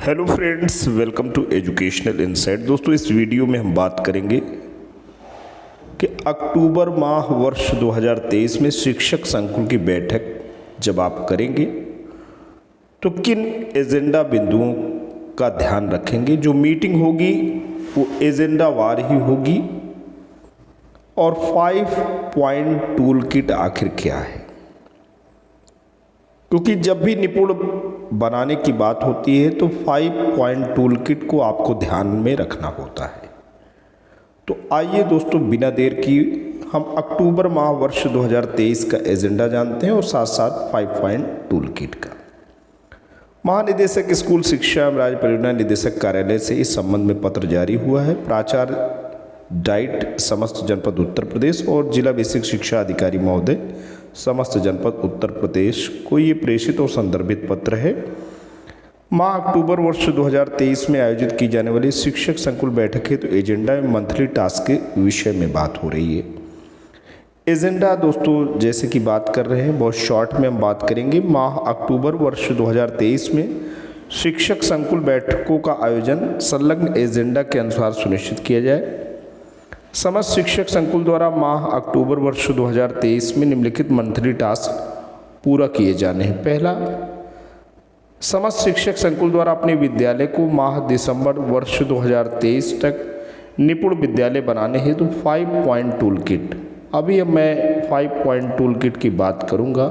Hello friends, welcome to educational insight. दोस्तों, इस video में हम बात करेंगे कि अक्टूबर माह वर्ष 2023 में शिक्षक संकुल की बैठक जब आप करेंगे तो किन एजेंडा बिंदुओं का ध्यान रखेंगे। जो मीटिंग होगी वो एजेंडा वार ही होगी और 5 पॉइंट टूल किट आखिर क्या है, क्योंकि जब भी निपुण बनाने की बात होती है तो 5 पॉइंट टूल किट को आपको ध्यान में रखना होता है। तो आइए दोस्तों, बिना देर की हम अक्टूबर माह वर्ष 2023 का एजेंडा जानते हैं और साथ साथ 5 पॉइंट टूल किट का। महानिदेशक स्कूल शिक्षा एवं राज्य परियोजना निदेशक कार्यालय से इस संबंध में पत्र जारी हुआ है। प्राचार्य डाइट समस्त जनपद उत्तर प्रदेश और जिला बेसिक शिक्षा अधिकारी महोदय समस्त जनपद उत्तर प्रदेश को ये प्रेषित और संदर्भित पत्र है। माह अक्टूबर वर्ष 2023 में आयोजित की जाने वाली शिक्षक संकुल बैठक है तो एजेंडा एवं मंथली टास्क के विषय में बात हो रही है। एजेंडा दोस्तों जैसे कि बात कर रहे हैं, बहुत शॉर्ट में हम बात करेंगे। माह अक्टूबर वर्ष 2023 में शिक्षक संकुल बैठकों का आयोजन संलग्न एजेंडा के अनुसार सुनिश्चित किया जाए। समस्त शिक्षक संकुल द्वारा माह अक्टूबर वर्ष 2023 में निम्नलिखित मंथली टास्क पूरा किए जाने हैं। पहला, समस्त शिक्षक संकुल द्वारा अपने विद्यालय को माह दिसंबर वर्ष 2023 तक निपुण विद्यालय बनाने हेतु 5 पॉइंट टूल किट। अभी अब मैं 5 पॉइंट टूल किट की बात करूंगा,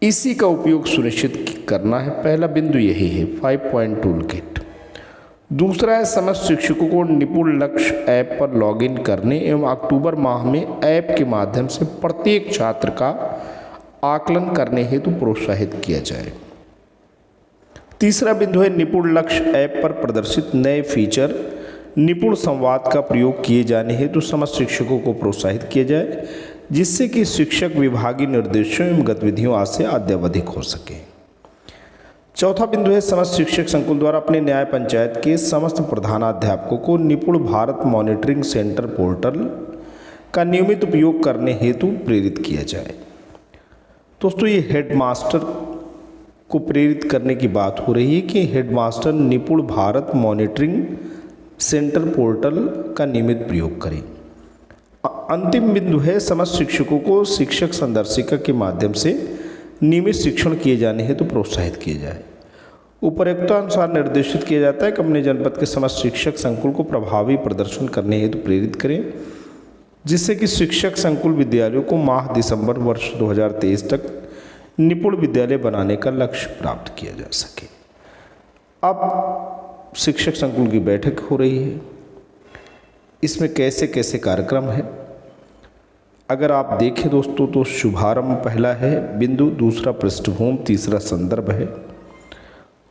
इसी का उपयोग सुनिश्चित करना है। पहला बिंदु यही है, 5 पॉइंट टूल किट। दूसरा है, समस्त शिक्षकों को निपुण लक्ष्य ऐप पर लॉगिन करने एवं अक्टूबर माह में ऐप के माध्यम से प्रत्येक छात्र का आकलन करने हेतु प्रोत्साहित किया जाए। तीसरा बिंदु है, निपुण लक्ष्य ऐप पर प्रदर्शित नए फीचर निपुण संवाद का प्रयोग किए जाने हेतु समस्त शिक्षकों को प्रोत्साहित किया जाए, जिससे कि शिक्षक विभागीय निर्देशों एवं गतिविधियों आज से अद्यावधिक हो सके। चौथा बिंदु है, समस्त शिक्षक संकुल द्वारा अपने न्याय पंचायत के समस्त प्रधानाध्यापकों को निपुण भारत मॉनिटरिंग सेंटर पोर्टल का नियमित उपयोग करने हेतु प्रेरित किया जाए। दोस्तों, ये हेडमास्टर को प्रेरित करने की बात हो रही है कि हेडमास्टर निपुण भारत मॉनिटरिंग सेंटर पोर्टल का नियमित प्रयोग करें। अंतिम बिंदु है, समस्त शिक्षकों को शिक्षक संदर्शिका के माध्यम से नियमित शिक्षण किए जाने हेतु प्रोत्साहित किया जाए। उपरोक्तानुसार निर्देशित किया जाता है कि अपने जनपद के समस्त शिक्षक संकुल को प्रभावी प्रदर्शन करने हेतु प्रेरित करें, जिससे कि शिक्षक संकुल विद्यालयों को माह दिसंबर वर्ष 2023 तक निपुण विद्यालय बनाने का लक्ष्य प्राप्त किया जा सके। अब शिक्षक संकुल की बैठक हो रही है, इसमें कैसे कैसे कार्यक्रम है अगर आप देखें दोस्तों तो शुभारंभ पहला है बिंदु, दूसरा पृष्ठभूमि, तीसरा संदर्भ है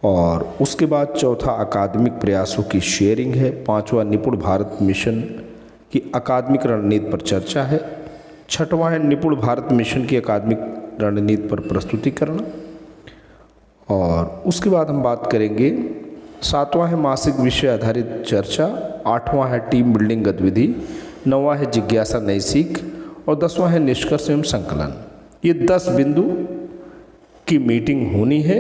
और उसके बाद चौथा अकादमिक प्रयासों की शेयरिंग है। पांचवा निपुण भारत मिशन की अकादमिक रणनीति पर चर्चा है। छठवां है निपुण भारत मिशन की अकादमिक रणनीति पर प्रस्तुतिकरण और उसके बाद हम बात करेंगे। सातवां है मासिक विषय आधारित चर्चा। आठवां है टीम बिल्डिंग गतिविधि। नौवां है जिज्ञासा नई सीख और 10वां है निष्कर्ष एवं संकलन। ये 10 बिंदु की मीटिंग होनी है।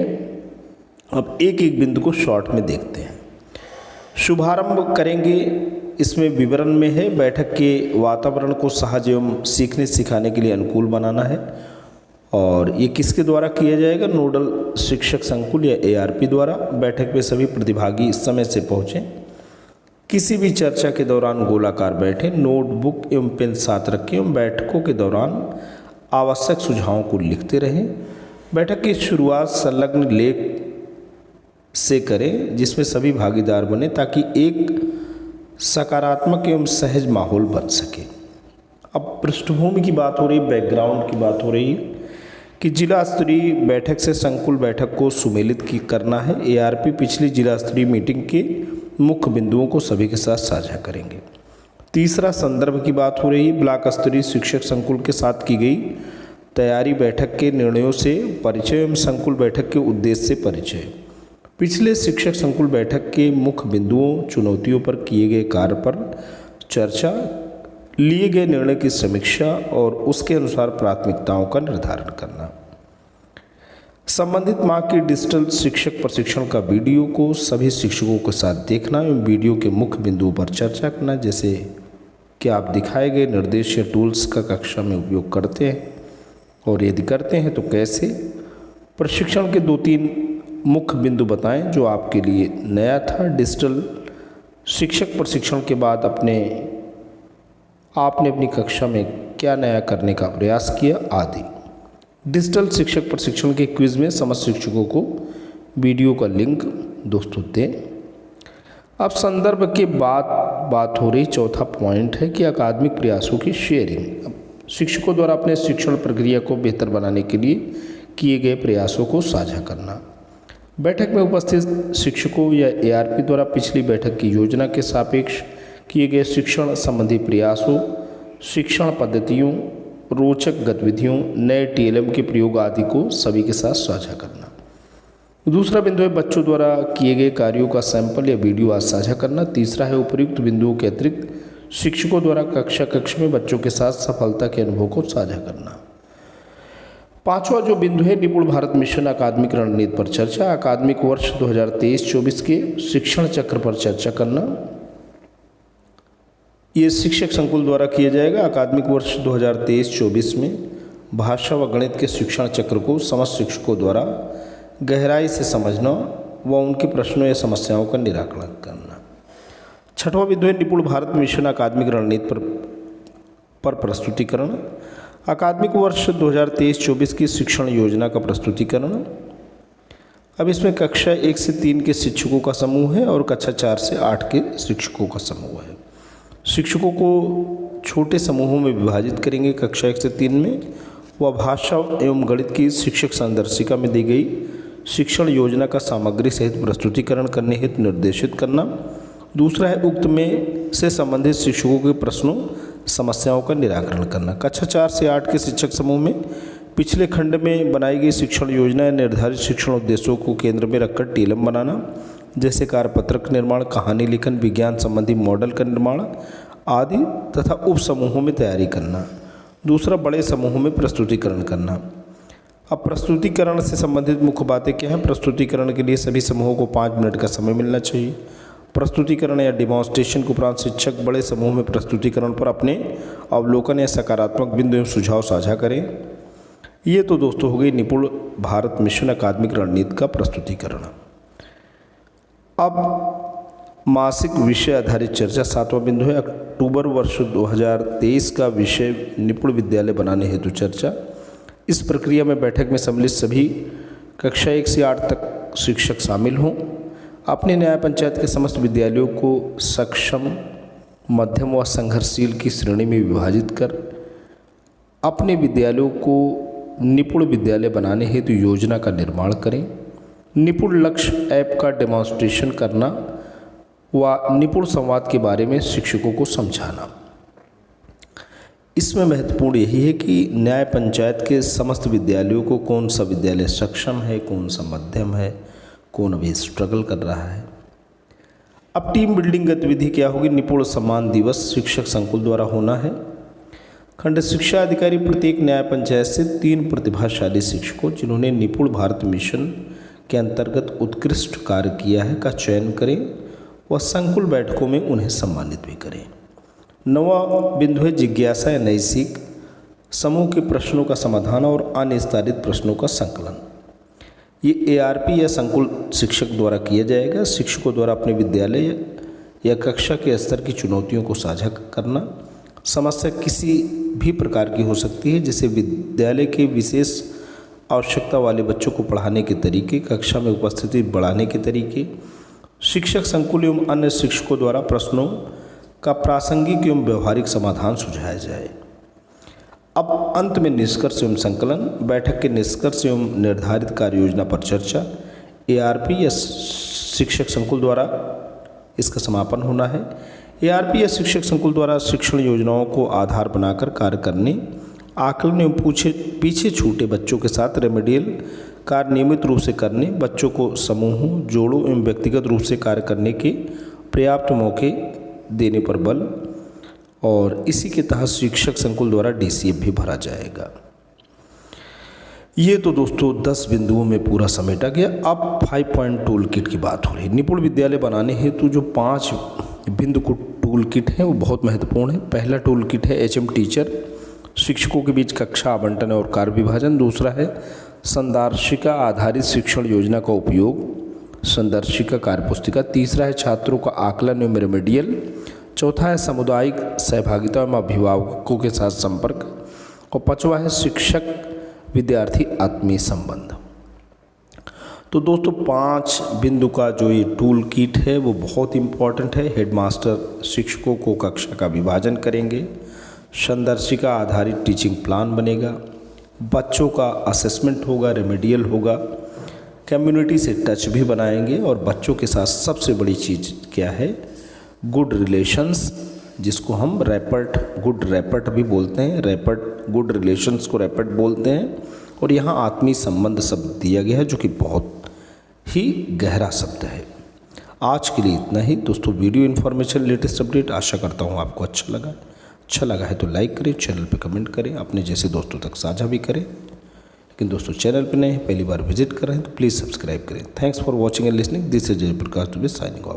अब एक एक बिंदु को शॉर्ट में देखते हैं। शुभारंभ करेंगे, इसमें विवरण में है, बैठक के वातावरण को सहज एवं सीखने सिखाने के लिए अनुकूल बनाना है और ये किसके द्वारा किया जाएगा? नोडल शिक्षक संकुल या ARP द्वारा। बैठक में सभी प्रतिभागी इस समय से पहुँचें। किसी भी चर्चा के दौरान गोलाकार बैठे, नोटबुक एवं पेन साथ रखें एवं बैठकों के दौरान आवश्यक सुझावों को लिखते रहें। बैठक की शुरुआत संलग्न लेख से करें जिसमें सभी भागीदार बने ताकि एक सकारात्मक एवं सहज माहौल बन सके। अब पृष्ठभूमि की बात हो रही, बैकग्राउंड की बात हो रही है कि जिला स्तरीय बैठक से संकुल बैठक को सुमेलित करना है। ARP पिछली जिला स्तरीय मीटिंग के मुख्य बिंदुओं को सभी के साथ साझा करेंगे। तीसरा संदर्भ की बात हो रही, ब्लॉक स्तरीय शिक्षक संकुल के साथ की गई तैयारी, बैठक के निर्णयों से परिचय एवं संकुल बैठक के उद्देश्य से परिचय। पिछले शिक्षक संकुल बैठक के मुख्य बिंदुओं, चुनौतियों पर किए गए कार्य पर चर्चा, लिए गए निर्णय की समीक्षा और उसके अनुसार प्राथमिकताओं का निर्धारण करना। संबंधित माह की डिजिटल शिक्षक प्रशिक्षण का वीडियो को सभी शिक्षकों के साथ देखना एवं वीडियो के मुख्य बिंदुओं पर चर्चा करना, जैसे कि आप दिखाए गए निर्देश या टूल्स का कक्षा में उपयोग करते हैं और यदि करते हैं तो कैसे। प्रशिक्षण के 2-3 मुख्य बिंदु बताएं जो आपके लिए नया था। डिजिटल शिक्षक प्रशिक्षण के बाद आपने अपनी कक्षा में क्या नया करने का प्रयास किया आदि। डिजिटल शिक्षक प्रशिक्षण के क्विज में समस्त शिक्षकों को वीडियो का लिंक दोस्तों दें। अब संदर्भ के बाद बात हो रही, चौथा पॉइंट है कि अकादमिक प्रयासों की शेयरिंग। शिक्षकों द्वारा अपने शिक्षण प्रक्रिया को बेहतर बनाने के लिए किए गए प्रयासों को साझा करना। बैठक में उपस्थित शिक्षकों या ARP द्वारा पिछली बैठक की योजना के सापेक्ष किए गए शिक्षण संबंधी प्रयासों, शिक्षण पद्धतियों, रोचक गतिविधियों, नए TLM के प्रयोग आदि को सभी के साथ साझा करना। दूसरा बिंदु है बच्चों द्वारा किए गए कार्यों का सैंपल या वीडियो आज साझा करना। तीसरा है उपर्युक्त बिंदुओं के अतिरिक्त शिक्षकों द्वारा कक्ष में बच्चों के साथ सफलता के अनुभव को साझा करना। पांचवा जो बिंदु है निपुण भारत मिशन अकादमिक रणनीति पर चर्चा। अकादमिक वर्ष 2023-24 के शिक्षण चक्र पर चर्चा करना। ये शिक्षक संकुल द्वारा किया जाएगा। अकादमिक वर्ष 2023-24 में भाषा व गणित के शिक्षण चक्र को समस्त शिक्षकों द्वारा गहराई से समझना व उनके प्रश्नों या समस्याओं का निराकरण करना। छठवां बिंदु है निपुण भारत मिशन अकादमिक रणनीति पर प्रस्तुतिकरण। अकादमिक वर्ष 2023-24 की शिक्षण योजना का प्रस्तुतिकरण। अब इसमें कक्षा 1 से 3 के शिक्षकों का समूह है और कक्षा 4 से 8 के शिक्षकों का समूह है। शिक्षकों को छोटे समूहों में विभाजित करेंगे। कक्षा 1 से 3 में वह भाषा एवं गणित की शिक्षक संदर्शिका में दी गई शिक्षण योजना का सामग्री सहित प्रस्तुतिकरण करने हेतु निर्देशित करना। दूसरा है उक्त में से संबंधित शिक्षकों के प्रश्नों समस्याओं का निराकरण करना। कक्षा 4 से 8 के शिक्षक समूह में पिछले खंड में बनाई गई शिक्षण योजना या निर्धारित शिक्षण उद्देश्यों को केंद्र में रखकर TLM बनाना, जैसे कार्यपत्रक निर्माण, कहानी लेखन, विज्ञान संबंधी मॉडल का निर्माण आदि तथा उप समूहों में तैयारी करना। दूसरा बड़े समूहों में प्रस्तुतिकरण करना। अब प्रस्तुतिकरण से संबंधित मुख्य बातें क्या हैं। प्रस्तुतिकरण के लिए सभी समूहों को 5 मिनट का समय मिलना चाहिए। प्रस्तुतिकरण या डिमॉन्स्ट्रेशन के उपरांत शिक्षक बड़े समूह में प्रस्तुतिकरण पर अपने अवलोकन या सकारात्मक बिंदु एवं सुझाव साझा करें। ये तो दोस्तों हो गई निपुण भारत मिशन अकादमिक रणनीति का प्रस्तुतिकरण। अब मासिक विषय आधारित चर्चा। 7वां बिंदु है अक्टूबर वर्ष 2023 का विषय निपुण विद्यालय बनाने हेतु चर्चा। इस प्रक्रिया में बैठक में सम्मिलित सभी कक्षा 1 से 8 तक शिक्षक शामिल हों। अपने न्याय पंचायत के समस्त विद्यालयों को सक्षम, मध्यम व संघर्षशील की श्रेणी में विभाजित कर अपने विद्यालयों को निपुण विद्यालय बनाने हेतु योजना का निर्माण करें। निपुण लक्ष्य ऐप का डेमोन्स्ट्रेशन करना व निपुण संवाद के बारे में शिक्षकों को समझाना। इसमें महत्वपूर्ण यही है कि न्याय पंचायत के समस्त विद्यालयों को कौन सा विद्यालय सक्षम है, कौन सा मध्यम है, कौन अभी स्ट्रगल कर रहा है। अब टीम बिल्डिंग गतिविधि क्या होगी। निपुण सम्मान दिवस शिक्षक संकुल द्वारा होना है। खंड शिक्षा अधिकारी प्रत्येक न्याय पंचायत से 3 प्रतिभाशाली शिक्षकों जिन्होंने निपुण भारत मिशन के अंतर्गत उत्कृष्ट कार्य किया है का चयन करें व संकुल बैठकों में उन्हें सम्मानित भी करें। 9वां बिंदु है जिज्ञासा या नई सीख। समूह के प्रश्नों का समाधान और अनिस्तारित प्रश्नों का संकलन। ये ARP या संकुल शिक्षक द्वारा किया जाएगा। शिक्षकों द्वारा अपने विद्यालय या कक्षा के स्तर की चुनौतियों को साझा करना। समस्या किसी भी प्रकार की हो सकती है, जैसे विद्यालय के विशेष आवश्यकता वाले बच्चों को पढ़ाने के तरीके, कक्षा में उपस्थिति बढ़ाने के तरीके। शिक्षक संकुल एवं अन्य शिक्षकों द्वारा प्रश्नों का प्रासंगिक एवं व्यवहारिक समाधान सुझाया जाए। अब अंत में निष्कर्ष एवं संकलन। बैठक के निष्कर्ष एवं निर्धारित कार्य योजना पर चर्चा। ARP या शिक्षक संकुल द्वारा इसका समापन होना है। ARP या शिक्षक संकुल द्वारा शिक्षण योजनाओं को आधार बनाकर कार्य करने, आकलन एवं पीछे छूटे बच्चों के साथ रेमेडियल कार्य नियमित रूप से करने, बच्चों को समूहों, जोड़ों एवं व्यक्तिगत रूप से कार्य करने के पर्याप्त मौके देने पर बल, और इसी के तहत शिक्षक संकुल द्वारा DCF भी भरा जाएगा। ये तो दोस्तों 10 बिंदुओं में पूरा समेटा गया। अब 5 पॉइंट टूल किट की बात हो रही है। निपुण विद्यालय बनाने हेतु जो 5 बिंदु को टूल किट है वो बहुत महत्वपूर्ण है। पहला टूल किट है HM टीचर, शिक्षकों के बीच कक्षा आवंटन और कार्य विभाजन। दूसरा है संदर्शिका आधारित शिक्षण योजना का उपयोग, संदर्शिका कार्यपुस्तिका। तीसरा है छात्रों का आकलन एवं रेमेडियल। चौथा है सामुदायिक सहभागिता एवं अभिभावकों के साथ संपर्क। और पांचवा है शिक्षक विद्यार्थी आत्मीय संबंध। तो दोस्तों 5 बिंदु का जो ये टूल किट है वो बहुत इम्पॉर्टेंट है। हेडमास्टर शिक्षकों को कक्षा का विभाजन करेंगे, संदर्शिका आधारित टीचिंग प्लान बनेगा, बच्चों का असेसमेंट होगा, रेमेडियल होगा, कम्युनिटी से टच भी बनाएंगे और बच्चों के साथ सबसे बड़ी चीज़ क्या है, गुड रिलेशंस, जिसको हम रैपर्ट, गुड रैपर्ट भी बोलते हैं। रैपर्ट, गुड रिलेशंस को रैपर्ट बोलते हैं। और यहाँ आत्मीय संबंध शब्द दिया गया है जो कि बहुत ही गहरा शब्द है। आज के लिए इतना ही दोस्तों। वीडियो इन्फॉर्मेशन लेटेस्ट अपडेट आशा करता हूँ आपको अच्छा लगा है तो लाइक करें, चैनल पे कमेंट करें, अपने जैसे दोस्तों तक साझा भी करें। लेकिन दोस्तों चैनल पे नए पहली बार विजिट कर रहे हैं तो प्लीज़ सब्सक्राइब करें। Thanks for watching and listening. This is Jayprakash Dubey signing of.